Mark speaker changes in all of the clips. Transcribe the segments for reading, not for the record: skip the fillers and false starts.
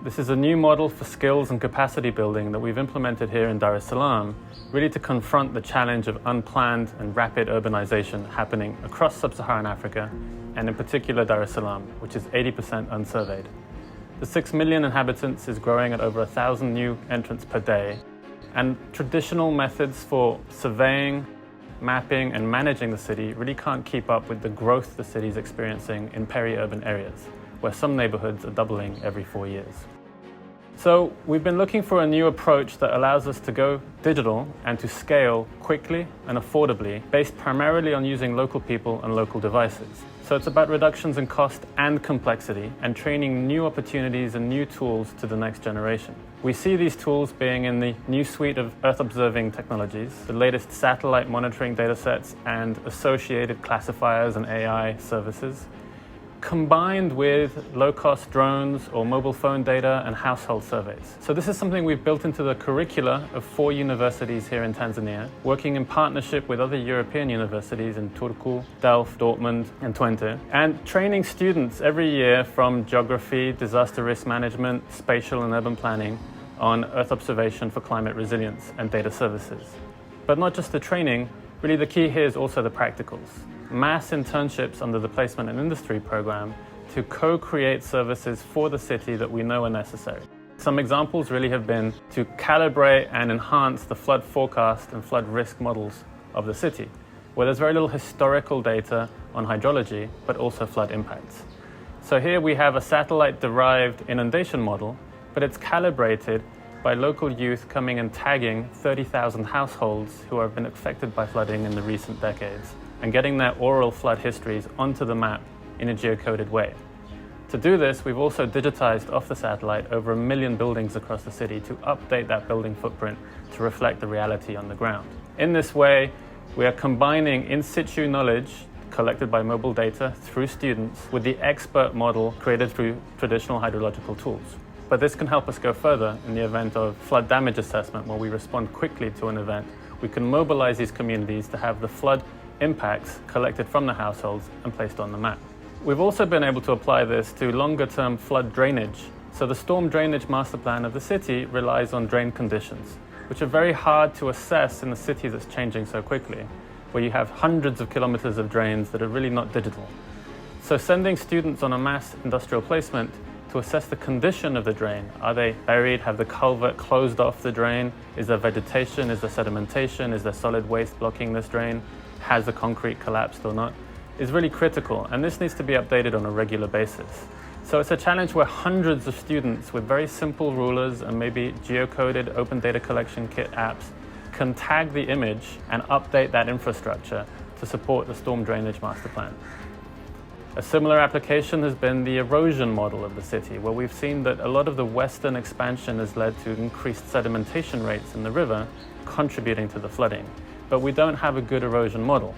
Speaker 1: This is a new model for skills and capacity building that we've implemented here in Dar es Salaam, really to confront the challenge of unplanned and rapid urbanization happening across sub-Saharan Africa, and in particular Dar es Salaam, which is 80% unsurveyed. The 6 million inhabitants is growing at over 1,000 new entrants per day, and traditional methods for surveying, mapping and managing the city really can't keep up with the growth the city is experiencing in peri-urban areas, where some neighborhoods are doubling every 4 years. So we've been looking for a new approach that allows us to go digital and to scale quickly and affordably, based primarily on using local people and local devices. So it's about reductions in cost and complexity and training new opportunities and new tools to the next generation. We see these tools being in the new suite of Earth observing technologies, the latest satellite monitoring datasets and associated classifiers and AI services, combined with low-cost drones or mobile phone data and household surveys. So this is something we've built into the curricula of 4 universities here in Tanzania, working in partnership with other European universities in Turku, Delft, Dortmund and Twente, and training students every year from geography, disaster risk management, spatial and urban planning on Earth observation for climate resilience and data services. But not just the training, really the key here is also the practicals. Mass internships under the Placement and Industry program to co-create services for the city that we know are necessary. Some examples really have been to calibrate and enhance the flood forecast and flood risk models of the city, where there's very little historical data on hydrology, but also flood impacts. So here we have a satellite-derived inundation model, but it's calibrated by local youth coming and tagging 30,000 households who have been affected by flooding in the recent decades, and getting their oral flood histories onto the map in a geocoded way. To do this, we've also digitized off the satellite over 1 million buildings across the city to update that building footprint to reflect the reality on the ground. In this way, we are combining in situ knowledge collected by mobile data through students with the expert model created through traditional hydrological tools. But this can help us go further in the event of flood damage assessment, where we respond quickly to an event. We can mobilize these communities to have the flood impacts collected from the households and placed on the map. We've also been able to apply this to longer-term flood drainage. So the storm drainage master plan of the city relies on drain conditions, which are very hard to assess in a city that's changing so quickly, where you have hundreds of kilometers of drains that are really not digital. So sending students on a mass industrial placement to assess the condition of the drain. Are they buried? Have the culvert closed off the drain? Is there vegetation? Is there sedimentation? Is there solid waste blocking this drain? Has the concrete collapsed or not? Is really critical, and this needs to be updated on a regular basis. So it's a challenge where hundreds of students with very simple rulers and maybe geocoded open data collection kit apps can tag the image and update that infrastructure to support the storm drainage master plan. A similar application has been the erosion model of the city, where we've seen that a lot of the western expansion has led to increased sedimentation rates in the river, contributing to the flooding. But we don't have a good erosion model.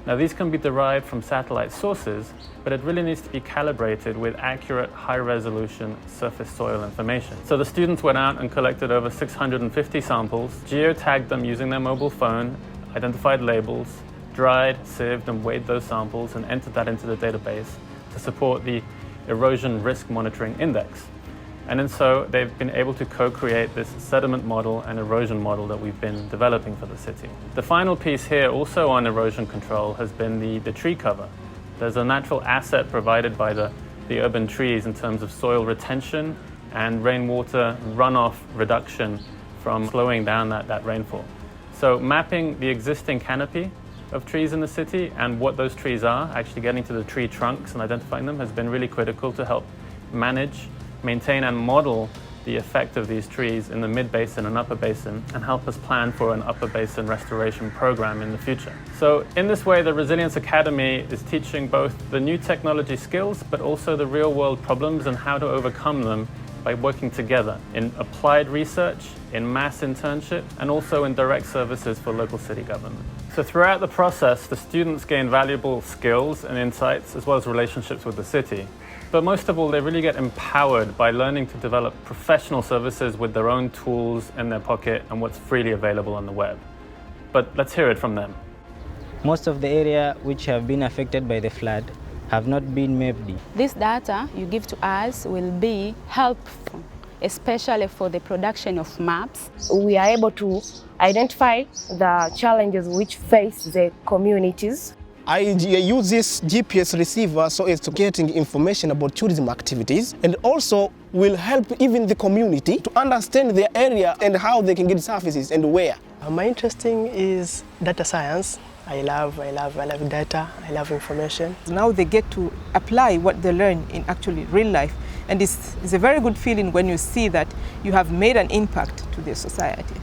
Speaker 1: Now, these can be derived from satellite sources, but it really needs to be calibrated with accurate, high-resolution surface soil information. So the students went out and collected over 650 samples, geotagged them using their mobile phone, identified labels, dried, sieved and weighed those samples and entered that into the database to support the erosion risk monitoring index. And so they've been able to co-create this sediment model and erosion model that we've been developing for the city. The final piece here, also on erosion control, has been the tree cover. There's a natural asset provided by the urban trees in terms of soil retention and rainwater runoff reduction from slowing down that rainfall. So mapping the existing canopy of trees in the city and what those trees are, actually getting to the tree trunks and identifying them, has been really critical to help manage, maintain and model the effect of these trees in the mid-basin and upper basin, and help us plan for an upper basin restoration program in the future. So in this way, the Resilience Academy is teaching both the new technology skills, but also the real-world problems and how to overcome them by working together in applied research, in mass internship, and also in direct services for local city government. So throughout the process, the students gain valuable skills and insights, as well as relationships with the city. But most of all, they really get empowered by learning to develop professional services with their own tools in their pocket and what's freely available on the web. But let's hear it from them.
Speaker 2: Most of the area which have been affected by the flood have not been mapped.
Speaker 3: This data you give to us will be helpful especially for the production of maps.
Speaker 4: We are able to identify the challenges which face the communities.
Speaker 5: I use this GPS receiver so as to getting information about tourism activities, and also will help even the community to understand their area and how they can get services and where.
Speaker 6: My interest is data science. I love data, I love information.
Speaker 7: Now they get to apply what they learn in actually real life, and it's a very good feeling when you see that you have made an impact to the society.